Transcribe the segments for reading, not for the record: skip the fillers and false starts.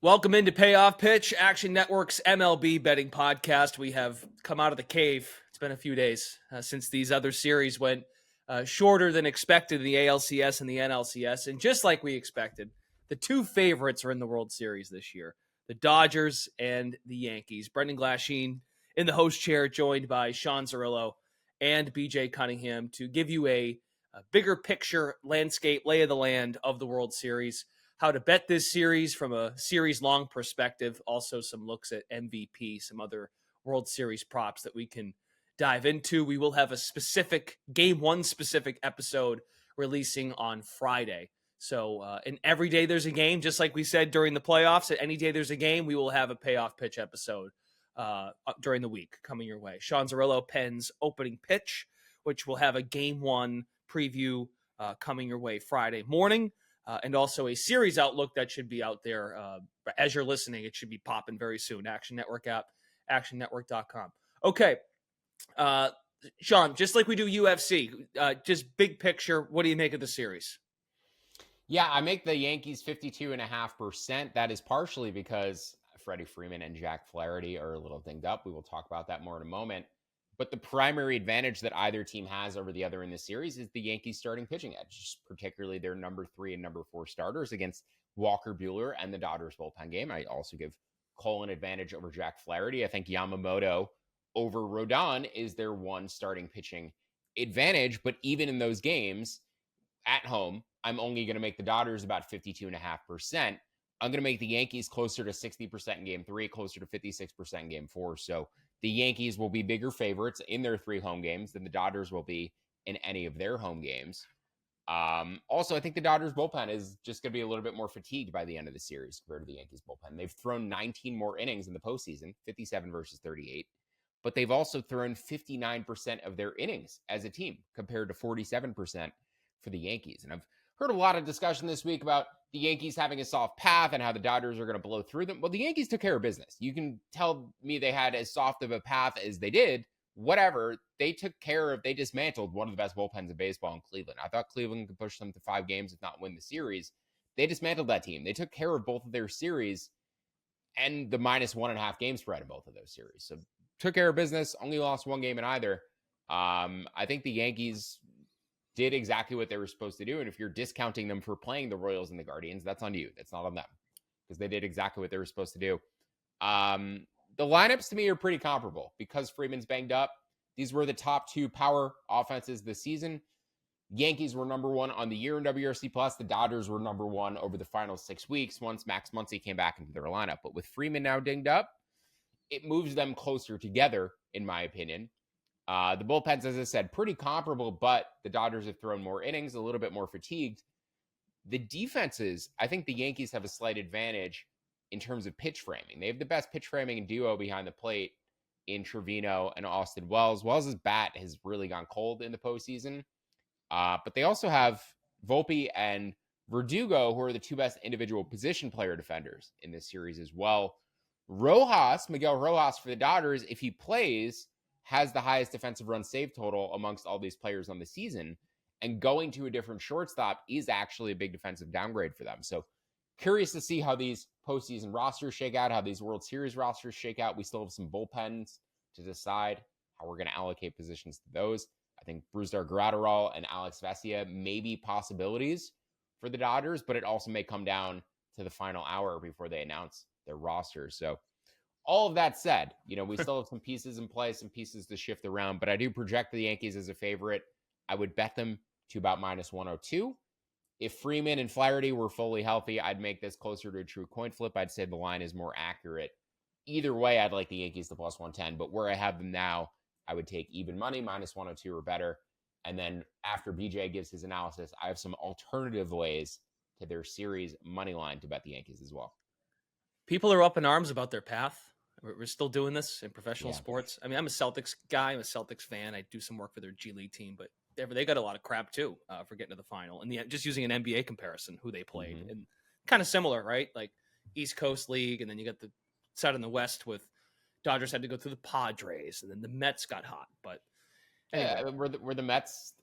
Welcome into Payoff Pitch, Action Network's MLB betting podcast. We have come out of the cave. It's been a few days since these other series went shorter than expected in the ALCS and the NLCS. And just like we expected, the two favorites are in the World Series this year, the Dodgers and the Yankees. Brendan Glasheen in the host chair, joined by Sean Zerillo and BJ Cunningham to give you a bigger picture landscape, lay of the land of the World Series. How to bet this series from a series-long perspective. Also some looks at MVP, some other World Series props that we can dive into. We will have a specific Game 1 specific episode releasing on Friday. So and every day there's a game, just like we said during the playoffs. Any day there's a game, we will have a payoff pitch episode during the week coming your way. Sean Zerillo pens opening pitch, which will have a Game 1 preview coming your way Friday morning. And also a series outlook that should be out there. As you're listening, it should be popping very soon. Action Network app, actionnetwork.com. Okay. Sean, just like we do UFC, just big picture, what do you make of the series? Yeah, I make the Yankees 52.5%. That is partially because Freddie Freeman and Jack Flaherty are a little dinged up. We will talk about that more in a moment. But the primary advantage that either team has over the other in this series is the Yankees starting pitching edge, particularly their number 3 and number 4 starters against Walker Buehler and the Dodgers bullpen game. I also give Cole an advantage over Jack Flaherty. I think Yamamoto over Rodon is their one starting pitching advantage. But even in those games at home, I'm only going to make the Dodgers about 52.5%. I'm going to make the Yankees closer to 60% in Game 3, closer to 56% in Game 4. So the Yankees will be bigger favorites in their 3 home games than the Dodgers will be in any of their home games. Also, I think the Dodgers bullpen is just going to be a little bit more fatigued by the end of the series compared to the Yankees bullpen. They've thrown 19 more innings in the postseason, 57 versus 38, but they've also thrown 59% of their innings as a team compared to 47% for the Yankees. And I've heard a lot of discussion this week about the Yankees having a soft path and how the Dodgers are going to blow through them. Well, the Yankees took care of business. You can tell me they had as soft of a path as they did. Whatever. They dismantled one of the best bullpens in baseball in Cleveland. I thought Cleveland could push them to 5 games, if not win the series. They dismantled that team. They took care of both of their series and the -1.5 game spread in both of those series. So took care of business, only lost 1 game in either. I think the Yankees did exactly what they were supposed to do. And if you're discounting them for playing the Royals and the Guardians, that's on you. That's not on them because they did exactly what they were supposed to do. The lineups to me are pretty comparable because Freeman's banged up. These were the top 2 power offenses this season. Yankees were number 1 on the year in WRC Plus. The Dodgers were number 1 over the final 6 weeks once Max Muncy came back into their lineup. But with Freeman now dinged up, it moves them closer together, in my opinion. The bullpens, as I said, pretty comparable, but the Dodgers have thrown more innings, a little bit more fatigued. The defenses, I think the Yankees have a slight advantage in terms of pitch framing. They have the best pitch framing duo behind the plate in Trevino and Austin Wells. Wells' bat has really gone cold in the postseason. But they also have Volpe and Verdugo, who are the 2 best individual position player defenders in this series as well. Miguel Rojas for the Dodgers, if he plays, has the highest defensive run save total amongst all these players on the season. And going to a different shortstop is actually a big defensive downgrade for them. So curious to see how these postseason rosters shake out, how these World Series rosters shake out. We still have some bullpens to decide how we're going to allocate positions to those. I think Brusdar Graterol and Alex Vesia may be possibilities for the Dodgers, but it also may come down to the final hour before they announce their rosters. So all of that said, we still have some pieces in play, some pieces to shift around, but I do project the Yankees as a favorite. I would bet them to about -102. If Freeman and Flaherty were fully healthy, I'd make this closer to a true coin flip. I'd say the line is more accurate. Either way, I'd like the Yankees to +110, but where I have them now, I would take even money, -102 or better. And then after BJ gives his analysis, I have some alternative ways to their series money line to bet the Yankees as well. People are up in arms about their path. We're still doing this in professional sports. I mean, I'm a Celtics guy. I'm a Celtics fan. I do some work for their G League team, but they got a lot of crap too for getting to the final. And just using an NBA comparison, who they played, and kind of similar, right? Like East Coast League, and then you got the side in the West with Dodgers had to go through the Padres, and then the Mets got hot. But anyway. Yeah, were the Mets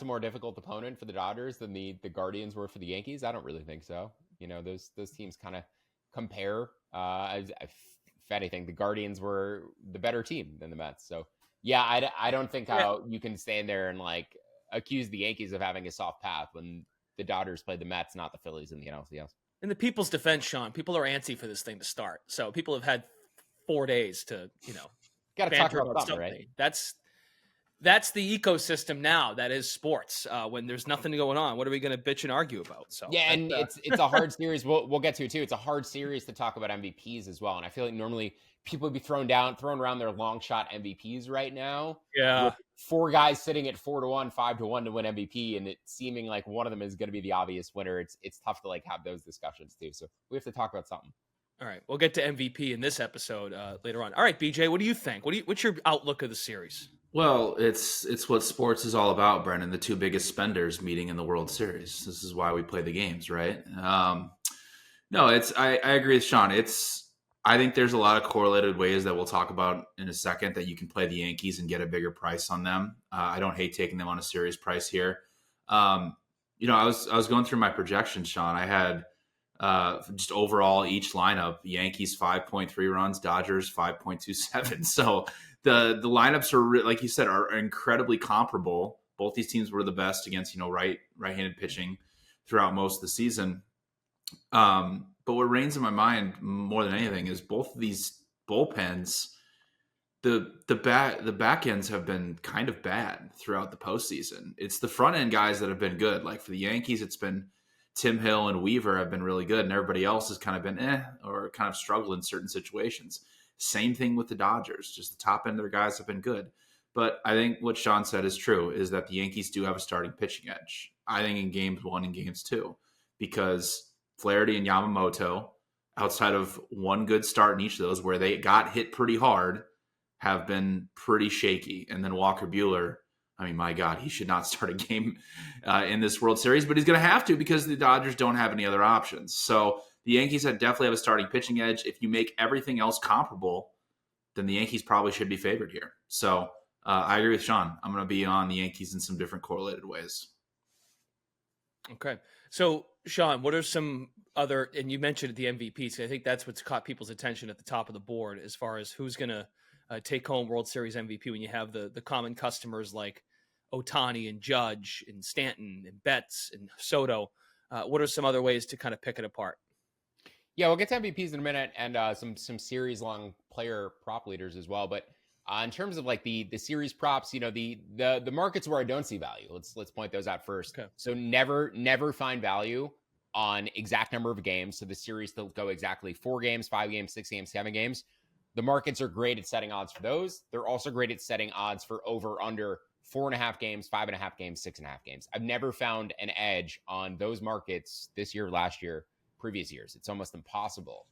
a more difficult opponent for the Dodgers than the Guardians were for the Yankees? I don't really think so. Those teams kind of compare. If anything, the Guardians were the better team than the Mets. So yeah, I don't think how you can stand there and like accuse the Yankees of having a soft path when the Dodgers played the Mets, not the Phillies in the NLCS. In the people's defense, Sean, people are antsy for this thing to start. So people have had 4 days to, Got to talk banter about about something, something. right? That's the ecosystem now. That is sports. When there's nothing going on, what are we going to bitch and argue about? So Yeah, and it's a hard series. We'll get to it too. It's a hard series to talk about MVPs as well. And I feel like normally people would be thrown around their long shot MVPs right now. yeah. With 4 guys sitting at 4-1, 5-1 to win MVP, and it seeming like one of them is going to be the obvious winner. It's tough to like have those discussions too. So we have to talk about something. All right, we'll get to MVP in this episode later on. All right, BJ, what do you think? What's your outlook of the series? Well, it's what sports is all about, Brennan. The two biggest spenders meeting in the World Series. This is why we play the games, right? No, I agree with Sean. I think there's a lot of correlated ways that we'll talk about in a second that you can play the Yankees and get a bigger price on them. I don't hate taking them on a serious price here. I was going through my projections, Sean. I had just overall each lineup: Yankees 5.3 runs, Dodgers 5.27. So the lineups are, like you said, are incredibly comparable. Both these teams were the best against right-handed pitching throughout most of the season. But what reigns in my mind more than anything is both of these bullpens. The back ends have been kind of bad throughout the postseason. It's the front end guys that have been good. Like for the Yankees, it's been Tim Hill and Weaver have been really good, and everybody else has kind of been or kind of struggled in certain situations. Same thing with the Dodgers. Just the top end of their guys have been good. But I think what Sean said is true, is that the Yankees do have a starting pitching edge. I think in games 1 and games 2, because Flaherty and Yamamoto, outside of one good start in each of those where they got hit pretty hard, have been pretty shaky. And then Walker Buehler, I mean, my God, he should not start a game in this World Series, but he's going to have to because the Dodgers don't have any other options. So the Yankees definitely have a starting pitching edge. If you make everything else comparable, then the Yankees probably should be favored here. So I agree with Sean. I'm going to be on the Yankees in some different correlated ways. Okay. So, Sean, what are some other, and you mentioned the MVPs. I think that's what's caught people's attention at the top of the board as far as who's going to take home World Series MVP when you have the common customers like Ohtani and Judge and Stanton and Betts and Soto. What are some other ways to kind of pick it apart? Yeah, we'll get to MVPs in a minute and some series long player prop leaders as well. But in terms of like the series props, the markets where I don't see value, let's point those out first. Okay. So never find value on exact number of games. So the series will go exactly 4 games, 5 games, 6 games, 7 games. The markets are great at setting odds for those. They're also great at setting odds for over under 4.5 games, 5.5 games, 6.5 games. I've never found an edge on those markets this year, last year, previous years. It's almost impossible.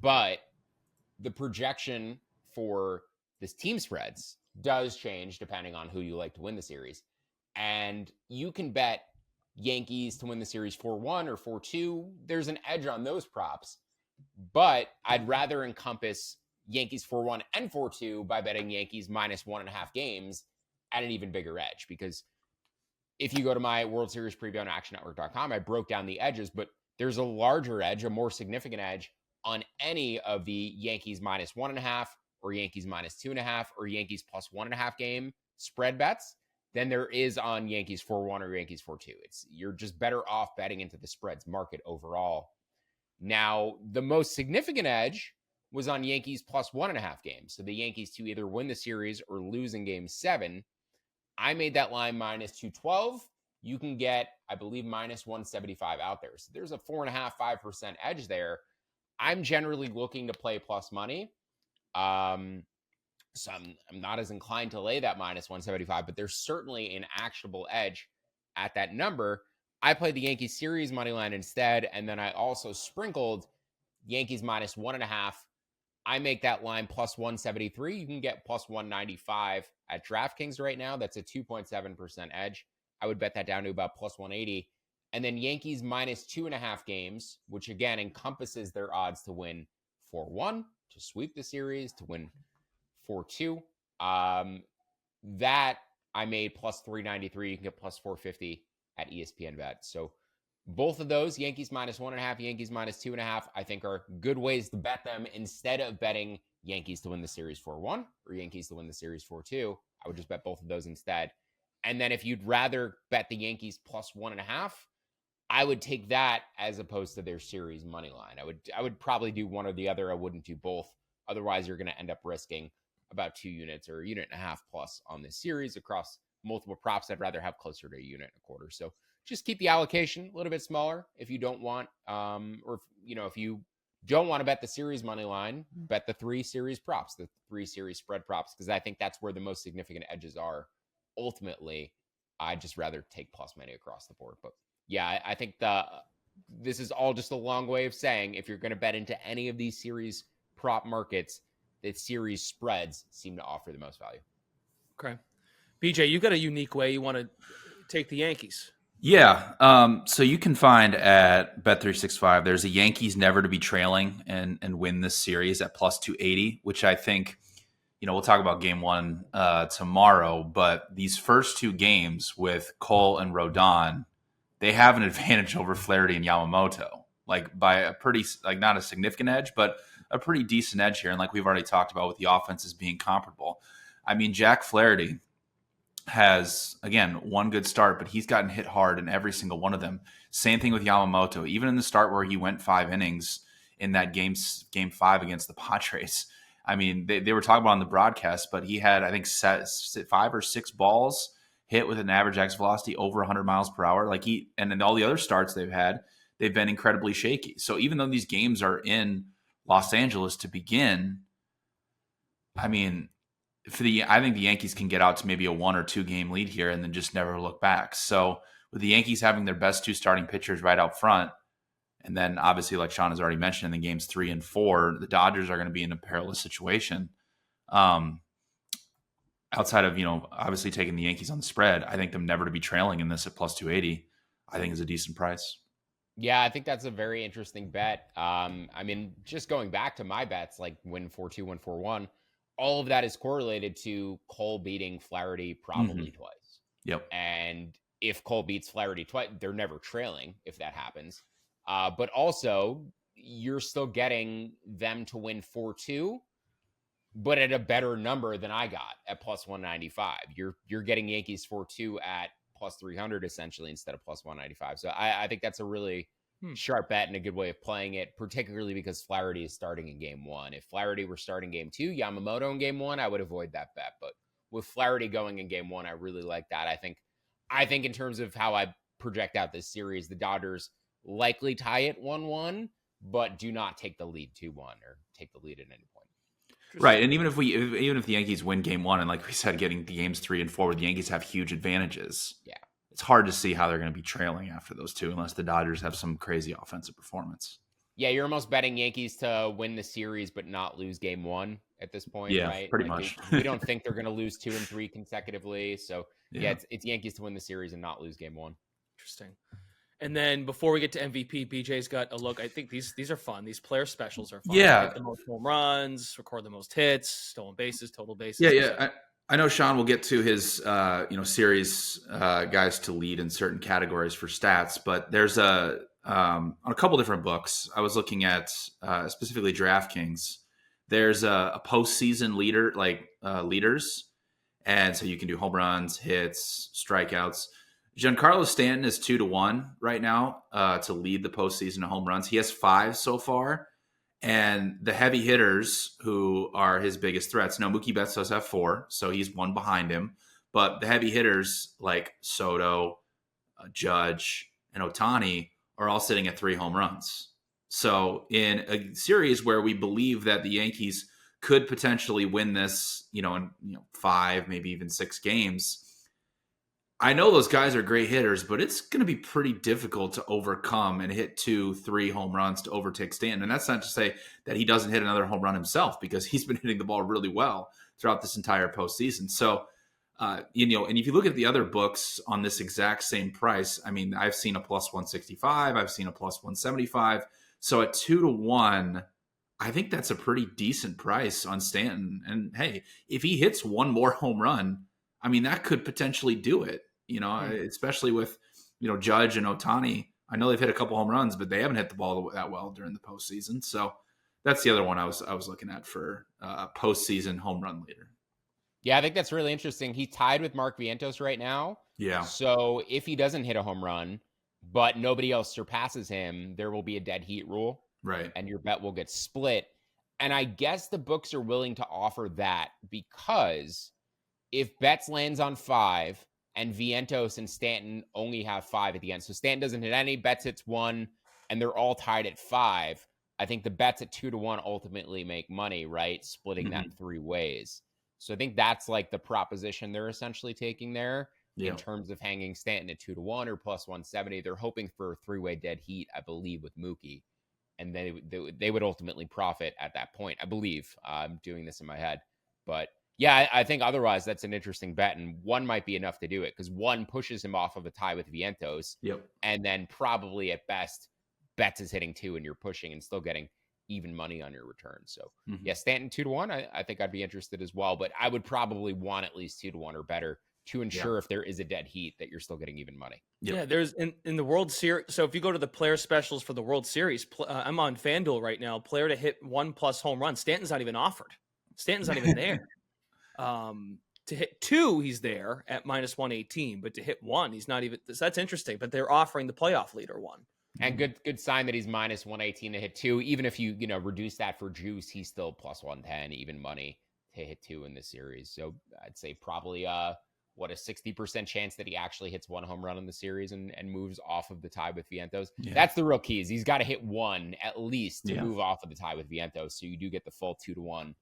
But the projection for this team spreads does change depending on who you like to win the series. And you can bet Yankees to win the series 4-1 or 4-2. There's an edge on those props. But I'd rather encompass Yankees 4-1 and 4-2 by betting Yankees minus 1.5 games at an even bigger edge. Because if you go to my World Series preview on actionnetwork.com, I broke down the edges, but there's a larger edge, a more significant edge on any of the Yankees minus 1.5 or Yankees minus 2.5 or Yankees plus 1.5 game spread bets than there is on Yankees 4-1 or Yankees 4-2. You're just better off betting into the spreads market overall. Now, the most significant edge was on Yankees plus 1.5 games. So the Yankees to either win the series or lose in game 7. I made that line minus 212. You can get, I believe, minus 175 out there. So there's a 4.5%, 5% edge there. I'm generally looking to play plus money. So I'm not as inclined to lay that minus 175, but there's certainly an actionable edge at that number. I played the Yankees series money line instead, and then I also sprinkled Yankees minus 1.5. I make that line plus 173. You can get plus 195 at DraftKings right now. That's a 2.7% edge. I would bet that down to about plus 180. And then Yankees minus 2.5 games, which again encompasses their odds to win 4-1, to sweep the series, to win 4-2. That I made plus 393. You can get plus 450 at ESPN Bet. So Both of those, Yankees -1.5, Yankees -2.5, I think are good ways to bet them instead of betting Yankees to win the series 4-1 or Yankees to win the series 4-2. I would just bet both of those instead. And then if you'd rather bet the Yankees +1.5, I would take that as opposed to their series money line. I would probably do one or the other. I wouldn't do both. Otherwise, you're going to end up risking about 2 units or 1.5 units plus on this series across multiple props. I'd rather have closer to 1.25 units. So just keep the allocation a little bit smaller if you don't want, if you don't want to bet the series money line, bet the 3 series props, the 3 series spread props, because I think that's where the most significant edges are. Ultimately, I'd just rather take plus money across the board. But yeah, I think this is all just a long way of saying if you're going to bet into any of these series prop markets, that series spreads seem to offer the most value. Okay. BJ, you got a unique way you want to take the Yankees. Yeah. So you can find at Bet365, there's a Yankees never to be trailing and win this series at +280, which I think, we'll talk about game 1 tomorrow, but these first 2 games with Cole and Rodon, they have an advantage over Flaherty and Yamamoto, like by a pretty, like not a significant edge, but a pretty decent edge here. And like we've already talked about with the offenses being comparable. I mean, Jack Flaherty has, again, one good start, but he's gotten hit hard in every single one of them. Same thing with Yamamoto. Even in the start where he went 5 innings in that game 5 against the Padres. I mean, they were talking about on the broadcast, but he had, I think, 5 or 6 balls hit with an average exit velocity over 100 miles per hour. And then all the other starts they've had, they've been incredibly shaky. So even though these games are in Los Angeles to begin, I mean, I think the Yankees can get out to maybe a 1 or 2 game lead here and then just never look back. So with the Yankees having their best 2 starting pitchers right out front, and then obviously, like Sean has already mentioned, in the games 3 and 4, the Dodgers are going to be in a perilous situation. Outside of, obviously taking the Yankees on the spread, I think them never to be trailing in this at +280, I think is a decent price. Yeah, I think that's a very interesting bet. I mean, just going back to my bets, like win 4-2, win 4-1, all of that is correlated to Cole beating Flaherty probably twice. Yep. And if Cole beats Flaherty twice, they're never trailing if that happens. But also, you're still getting them to win 4-2, but at a better number than I got at +195. You're getting Yankees 4-2 at +300 essentially instead of +195. So I think that's a really sharp bet and a good way of playing it, particularly because Flaherty is starting in game 1. If Flaherty were starting game 2, Yamamoto in game 1, I would avoid that bet. But with Flaherty going in game 1, I really like that. I think in terms of how I project out this series, the Dodgers likely tie it 1-1, but do not take the lead 2-1 or take the lead at any point. Right, and even if the Yankees win game 1, and like we said, getting the games 3 and 4, where the Yankees have huge advantages, yeah, it's hard to see how they're going to be trailing after those 2, unless the Dodgers have some crazy offensive performance. Yeah, you're almost betting Yankees to win the series but not lose game 1 at this point, yeah, right? Pretty much. We don't think they're going to lose 2 and 3 consecutively, so yeah, it's Yankees to win the series and not lose game 1. Interesting. And then before we get to MVP, BJ's got a look. I think these are fun. These player specials are fun. Yeah. Hit the most home runs, record the most hits, stolen bases, total bases. Yeah. I know Sean will get to his series guys to lead in certain categories for stats, but there's on a couple different books. I was looking at specifically DraftKings. There's a postseason leader, leaders, and so you can do home runs, hits, strikeouts. Giancarlo Stanton is 2-1 right now to lead the postseason in home runs. He has 5 so far. And the heavy hitters who are his biggest threats. Now, Mookie Betts does have 4, so he's 1 behind him. But the heavy hitters like Soto, Judge, and Ohtani are all sitting at 3 home runs. So in a series where we believe that the Yankees could potentially win this, in 5, maybe even 6 games, I know those guys are great hitters, but it's going to be pretty difficult to overcome and hit 2-3 home runs to overtake Stanton. And that's not to say that he doesn't hit another home run himself, because he's been hitting the ball really well throughout this entire postseason. So, and if you look at the other books on this exact same price, I mean, I've seen a +165, I've seen a +175. So at 2-1, I think that's a pretty decent price on Stanton. And hey, if he hits 1 more home run, I mean, that could potentially do it, especially with, Judge and Ohtani. I know they've hit a couple home runs, but they haven't hit the ball that well during the postseason. So that's the other one I was looking at for postseason home run leader. Yeah, I think that's really interesting. He's tied with Mark Vientos right now. Yeah. So if he doesn't hit a home run, but nobody else surpasses him, there will be a dead heat rule. Right. And your bet will get split. And I guess the books are willing to offer that because if Betts lands on 5 and Vientos and Stanton only have 5 at the end, so Stanton doesn't hit any, Betts hits 1, and they're all tied at 5, I think the bets at 2-1 ultimately make money, right? Splitting that in 3 ways. So I think that's like the proposition they're essentially taking there in terms of hanging Stanton at 2-1 or plus 170. They're hoping for a 3-way dead heat, I believe, with Mookie. And they would ultimately profit at that point, I believe. I'm doing this in my head. But yeah, I think otherwise that's an interesting bet. And 1 might be enough to do it because 1 pushes him off of a tie with Vientos. Yep. And then probably at best, Betts is hitting 2 and you're pushing and still getting even money on your return. So yeah, Stanton 2-1, I think I'd be interested as well. But I would probably want at least 2-1 or better to ensure if there is a dead heat that you're still getting even money. Yeah, there's in the World Series. So if you go to the player specials for the World Series, I'm on FanDuel right now. Player to hit 1+ home run. Stanton's not even offered. Stanton's not even there. To hit 2, he's there at -118, but to hit 1, he's not even. That's interesting. But they're offering the playoff leader 1. And good sign that he's -118 to hit 2. Even if you reduce that for juice, he's still plus 110, even money to hit 2 in this series. So I'd say probably a 60% chance that he actually hits 1 home run in the series and moves off of the tie with Vientos. Yeah. That's the real key is he's got to hit 1 at least to move off of the tie with Vientos. So you do get the full 2-1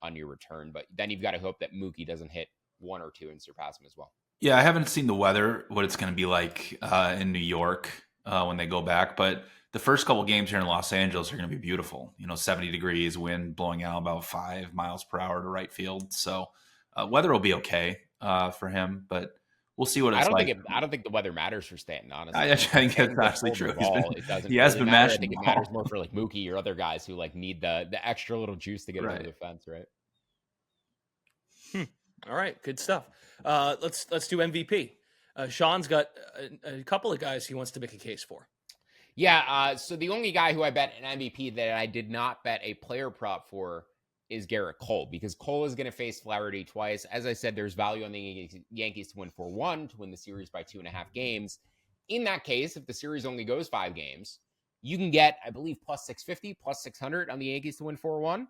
on your return, but then you've got to hope that Mookie doesn't hit 1 or 2 and surpass him as well. Yeah. I haven't seen the weather, what it's going to be like in New York when they go back, but the first couple games here in Los Angeles are going to be beautiful. 70 degrees, wind blowing out about 5 miles per hour to right field. So weather will be okay for him, but we'll see what it's like. I don't think the weather matters for Stanton, honestly. I think that's actually true. He has been mashing. I think it matters more for like Mookie or other guys who like need the extra little juice to get over the fence, right? All right, good stuff. Let's do MVP. Sean's got a couple of guys he wants to make a case for. Yeah, so the only guy who I bet an MVP that I did not bet a player prop for is Gerrit Cole, because Cole is going to face Flaherty twice. As I said, there's value on the Yankees to win 4-1, to win the series by 2.5 games. In that case, if the series only goes 5 games, you can get, I believe, plus 650, plus 600 on the Yankees to win 4-1.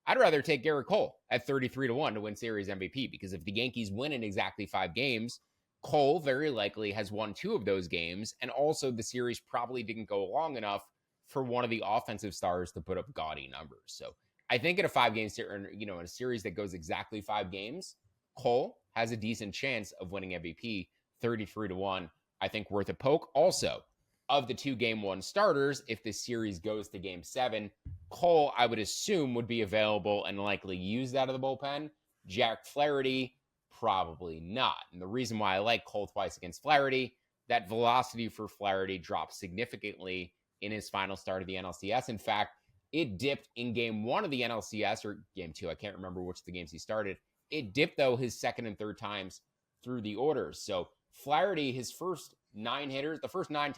I'd rather take Gerrit Cole at 33-1 to win series MVP, because if the Yankees win in exactly 5 games, Cole very likely has won 2 of those games, and also the series probably didn't go long enough for one of the offensive stars to put up gaudy numbers. So I think in a 5-game series, in a series that goes exactly 5 games, Cole has a decent chance of winning MVP. 33-1, I think worth a poke. Also, of the 2 Game 1 starters, if this series goes to Game 7, Cole, I would assume, would be available and likely used out of the bullpen. Jack Flaherty, probably not. And the reason why I like Cole twice against Flaherty, that velocity for Flaherty dropped significantly in his final start of the NLCS. In fact, it dipped in Game 1 of the NLCS, or Game 2. I can't remember which of the games he started. It dipped, though, his second and third times through the orders. So Flaherty, his first 9 hitters, the first 9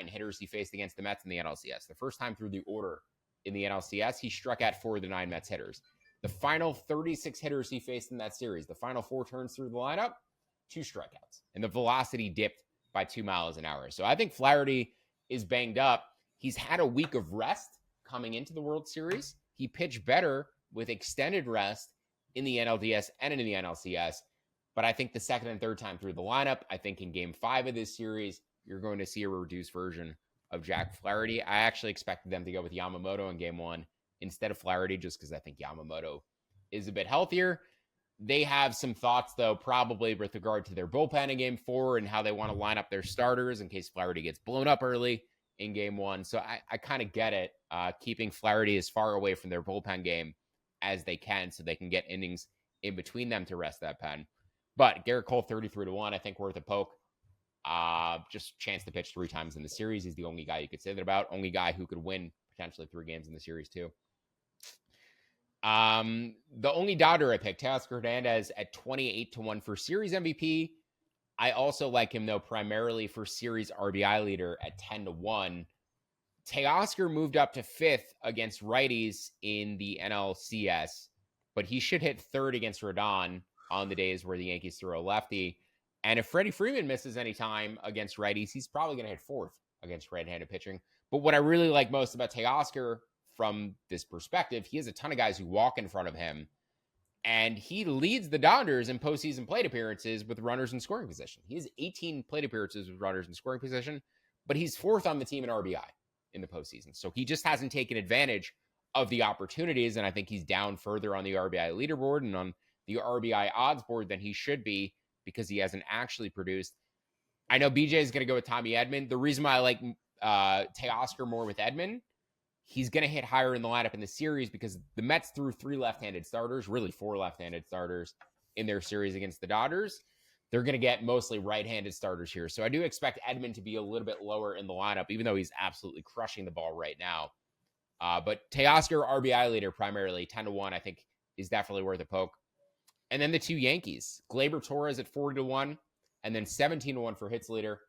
hitters he faced against the Mets in the NLCS. The first time through the order in the NLCS, he struck out 4 of the 9 Mets hitters. The final 36 hitters he faced in that series, the final 4 turns through the lineup, 2 strikeouts. And the velocity dipped by 2 miles an hour. So I think Flaherty is banged up. He's had a week of rest coming into the World Series. He pitched better with extended rest in the NLDS and in the NLCS. But I think the second and third time through the lineup, I think in Game 5 of this series, you're going to see a reduced version of Jack Flaherty. I actually expected them to go with Yamamoto in Game 1 instead of Flaherty, just because I think Yamamoto is a bit healthier. They have some thoughts, though, probably with regard to their bullpen in Game 4 and how they want to line up their starters in case Flaherty gets blown up early in Game 1. So I kind of get it, keeping Flaherty as far away from their bullpen game as they can so they can get innings in between them to rest that pen. But Gerrit Cole, 33-1, I think worth a poke. Just chance to pitch 3 times in the series. He's the only guy you could say that about. Only guy who could win potentially 3 games in the series, too. The only doubter I picked, Teoscar Hernandez at 28-1 for series MVP. I also like him, though, primarily for series RBI leader at 10-1. Teoscar moved up to 5th against righties in the NLCS, but he should hit 3rd against Rodon on the days where the Yankees throw a lefty. And if Freddie Freeman misses any time against righties, he's probably going to hit 4th against right-handed pitching. But what I really like most about Teoscar from this perspective, he has a ton of guys who walk in front of him, and he leads the Dodgers in postseason plate appearances with runners in scoring position. He has 18 plate appearances with runners in scoring position, but he's 4th on the team in RBI in the postseason. So he just hasn't taken advantage of the opportunities, and I think he's down further on the RBI leaderboard and on the RBI odds board than he should be because he hasn't actually produced. I know BJ is going to go with Tommy Edman. The reason why I like Teoscar more with Edman, he's going to hit higher in the lineup in the series because the Mets threw 3 left-handed starters, really 4 left-handed starters in their series against the Dodgers. They're going to get mostly right-handed starters here. So I do expect Edman to be a little bit lower in the lineup, even though he's absolutely crushing the ball right now. But Teoscar, RBI leader primarily, 10-1, I think is definitely worth a poke. And then the 2 Yankees, Gleyber Torres at 40-1, and then 17-1 for hits leader.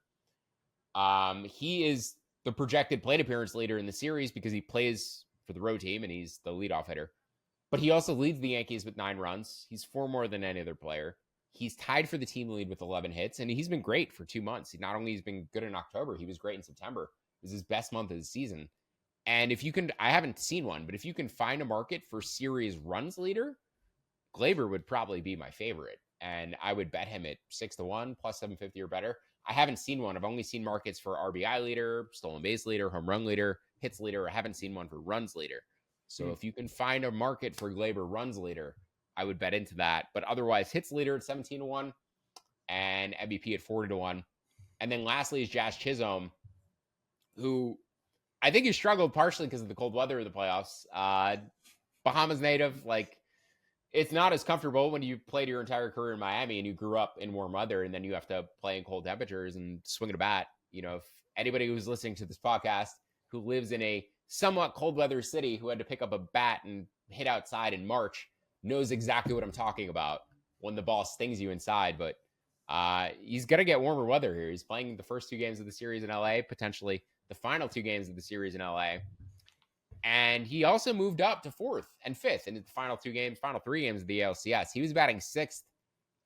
He is the projected plate appearance leader in the series because he plays for the road team and he's the leadoff hitter. But he also leads the Yankees with 9 runs. He's 4 more than any other player. He's tied for the team lead with 11 hits, and he's been great for 2 months. He not only has been good in October, he was great in September. It was his best month of the season. And if you can, I haven't seen one, but if you can find a market for series runs leader, Gleyber would probably be my favorite. And I would bet him at 6-1, plus 750 or better. I haven't seen one. I've only seen markets for RBI leader, stolen base leader, home run leader, hits leader. I haven't seen one for runs leader. So if you can find a market for Gleyber runs leader, I would bet into that. But otherwise, hits leader at 17-1 and MVP at 40-1. And then lastly is Jazz Chisholm, who I think he struggled partially because of the cold weather of the playoffs. Bahamas native, like, it's not as comfortable when you played your entire career in Miami and you grew up in warm weather and then you have to play in cold temperatures and swing at a bat. You know, if anybody who's listening to this podcast who lives in a somewhat cold weather city who had to pick up a bat and hit outside in March knows exactly what I'm talking about when the ball stings you inside. But he's going to get warmer weather here. He's playing the first 2 games of the series in LA, potentially the final 2 games of the series in LA. And he also moved up to 4th and 5th in the final 3 games of the ALCS. He was batting 6th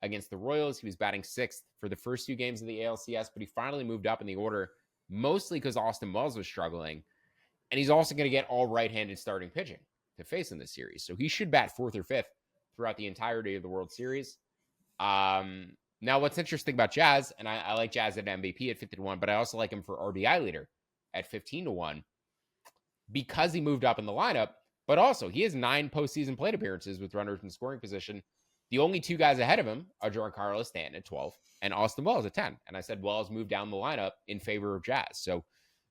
against the Royals. He was batting 6th for the first 2 games of the ALCS, but he finally moved up in the order, mostly because Austin Wells was struggling. And he's also going to get all right-handed starting pitching to face in this series. So he should bat 4th or 5th throughout the entirety of the World Series. Now, what's interesting about Jazz, and I like Jazz at MVP at 50-1, but I also like him for RBI leader at 15-1. Because he moved up in the lineup, but also he has 9 postseason plate appearances with runners in scoring position. The only 2 guys ahead of him are Giancarlo Stanton at 12 and Austin Wells at 10. And I said Wells moved down the lineup in favor of Jazz. So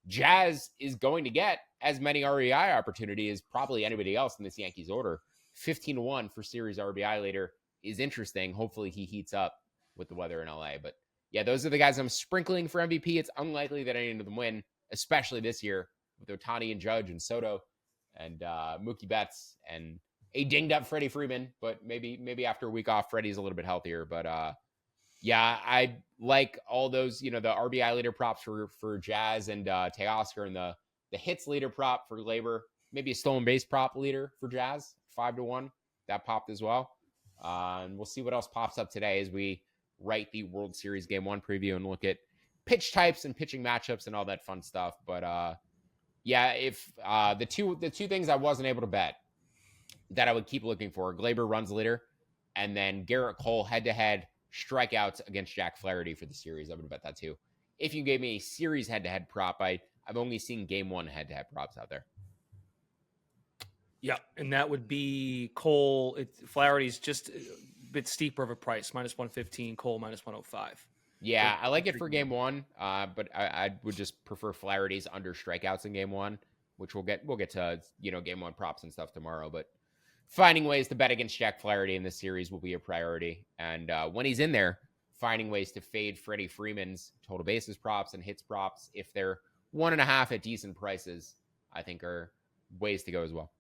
Jazz is going to get as many RBI opportunities as probably anybody else in this Yankees order. 15-1 for series RBI leader is interesting. Hopefully he heats up with the weather in LA. But yeah, those are the guys I'm sprinkling for MVP. It's unlikely that any of them win, especially this year, with Ohtani and Judge and Soto and Mookie Betts and a dinged up Freddie Freeman, but maybe after a week off, Freddie's a little bit healthier. But yeah, I like all those, you know, the RBI leader props for Jazz and Teoscar, and the hits leader prop for Gleyber, maybe a stolen base prop leader for Jazz, 5-1. That popped as well. And we'll see what else pops up today as we write the World Series Game 1 preview and look at pitch types and pitching matchups and all that fun stuff. But yeah, if the two things I wasn't able to bet that I would keep looking for, Gleyber runs leader, and then Gerrit Cole head-to-head strikeouts against Jack Flaherty for the series. I would bet that too. If you gave me a series head-to-head prop, I've only seen Game 1 head-to-head props out there. Yeah, and that would be Cole. Flaherty's just a bit steeper of a price, -115. Cole -105. Yeah, I like it for Game 1, but I would just prefer Flaherty's under strikeouts in Game 1, which we'll get to, you know, Game 1 props and stuff tomorrow. But finding ways to bet against Jack Flaherty in this series will be a priority. And when he's in there, finding ways to fade Freddie Freeman's total bases props and hits props, if they're 1.5 at decent prices, I think are ways to go as well.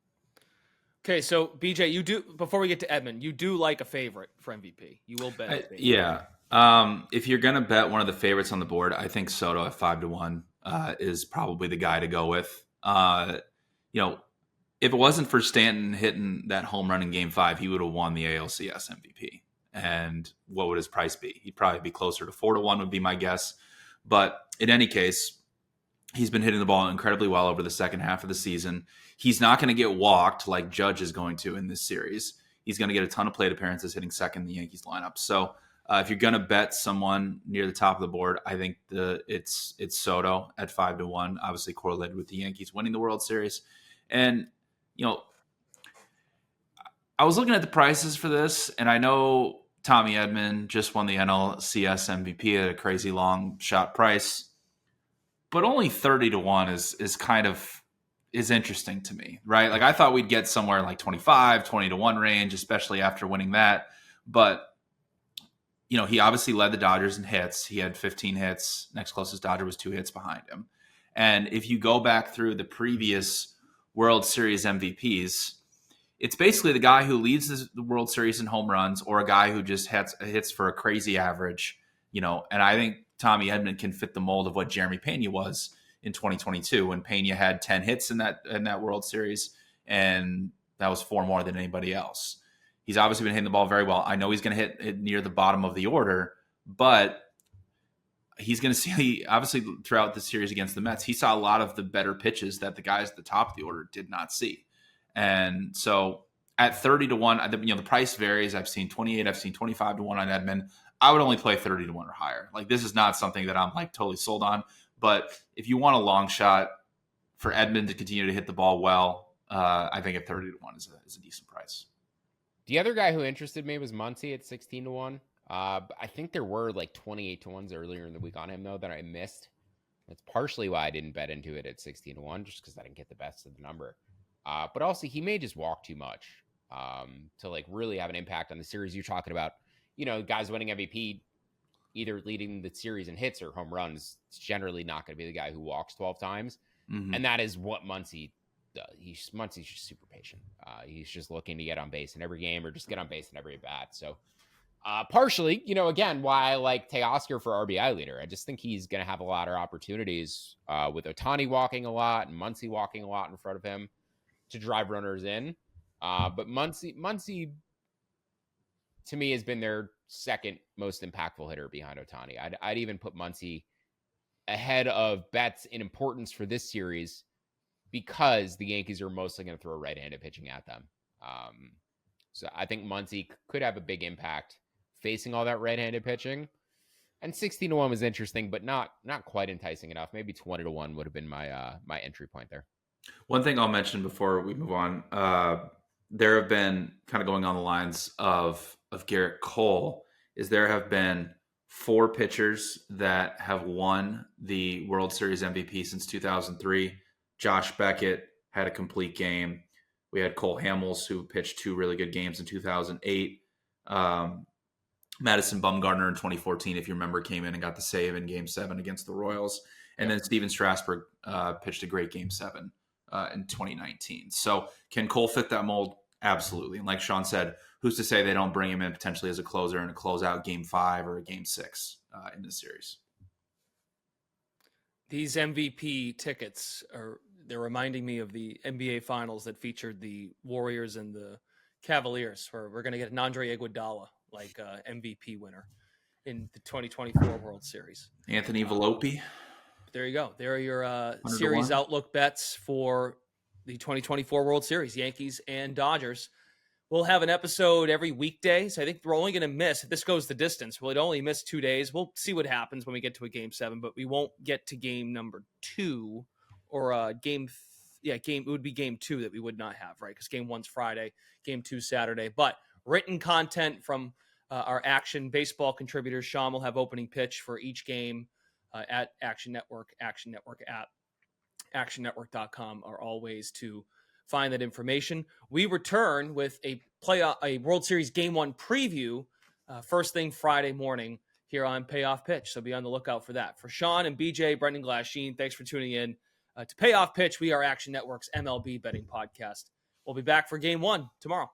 Okay, so BJ, you do, before we get to Edman, you do like a favorite for MVP. You will bet. Yeah. If you're going to bet one of the favorites on the board, I think Soto at 5-1 is probably the guy to go with. You know, if it wasn't for Stanton hitting that home run in Game 5, he would have won the ALCS MVP. And what would his price be? He'd probably be closer to 4-1 would be my guess. But in any case, he's been hitting the ball incredibly well over the second half of the season. He's not going to get walked like Judge is going to in this series. He's going to get a ton of plate appearances hitting second in the Yankees lineup. So if you're going to bet someone near the top of the board, I think it's Soto at 5-1, obviously correlated with the Yankees winning the World Series. And, you know, I was looking at the prices for this, and I know Tommy Edman just won the NLCS MVP at a crazy long shot price, but only 30-1 is interesting to me, right? Like I thought we'd get somewhere like 20-1 range, especially after winning that. But, you know, he obviously led the Dodgers in hits. He had 15 hits. Next closest Dodger was 2 hits behind him. And if you go back through the previous World Series MVPs, it's basically the guy who leads the World Series in home runs or a guy who just hits for a crazy average, you know. And I think Tommy Edman can fit the mold of what Jeremy Pena was in 2022 when Pena had 10 hits in that World Series, and that was 4 more than anybody else. He's obviously been hitting the ball very well. I know he's going to hit near the bottom of the order, but he's going to see, obviously, throughout the series against the Mets, he saw a lot of the better pitches that the guys at the top of the order did not see. And so at 30-1, you know, the price varies. I've seen 28, I've seen 25-1 on Edman. I would only play 30-1 or higher. Like, this is not something that I'm like totally sold on. But if you want a long shot for Edman to continue to hit the ball well, I think at 30-1 is a decent price. The other guy who interested me was Muncy at 16-1. I think there were like 28-1s earlier in the week on him, though, that I missed. That's partially why I didn't bet into it at 16-1, just because I didn't get the best of the number. But also, he may just walk too much to like really have an impact on the series. You're talking about, you know, guys winning MVP, either leading the series in hits or home runs. It's generally not going to be the guy who walks 12 times. Mm-hmm. And that is what Muncy does. Muncy's just super patient. He's just looking to get on base in every game or just get on base in every at bat. So partially, you know, again, why I like Teoscar for RBI leader. I just think he's going to have a lot of opportunities with Ohtani walking a lot and Muncy walking a lot in front of him to drive runners in. But Muncy, to me, has been their second most impactful hitter behind Ohtani. I'd even put Muncy ahead of Betts in importance for this series because the Yankees are mostly going to throw right-handed pitching at them. So I think Muncy could have a big impact facing all that right-handed pitching. And 16-1 was interesting, but not quite enticing enough. Maybe 20-1 would have been my entry point there. One thing I'll mention before we move on, there have been kind of going on the lines of Gerrit Cole, is there have been 4 pitchers that have won the World Series MVP since 2003. Josh Beckett had a complete game. We had Cole Hamels, who pitched 2 really good games in 2008. Madison Bumgarner in 2014, if you remember, came in and got the save in Game 7 against the Royals. And then Steven Strasburg pitched a great Game 7 in 2019. So can Cole fit that mold? Absolutely. And like Sean said, who's to say they don't bring him in potentially as a closer and a closeout Game 5 or a Game 6 in this series? These MVP tickets they're reminding me of the NBA finals that featured the Warriors and the Cavaliers, where we're going to get an Andre Iguodala like MVP winner in the 2024 World Series. Anthony Volpe. There you go. There are your series outlook bets for the 2024 World Series, Yankees and Dodgers. We'll have an episode every weekday. So I think we're only going to miss, if this goes the distance, we'll only miss 2 days. We'll see what happens when we get to a Game 7, but we won't get to game number 2 or it would be Game 2 that we would not have, right? Because Game 1's Friday, Game 2's Saturday. But written content from our Action Baseball contributors. Sean will have opening pitch for each game at Action Network app, actionnetwork.com are all ways to find that information. We return with a World Series Game 1 preview first thing Friday morning here on Payoff Pitch. So be on the lookout for that. For Sean and BJ, Brendan Glasheen, thanks for tuning in to Payoff Pitch. We are Action Network's MLB betting podcast. We'll be back for Game 1 tomorrow.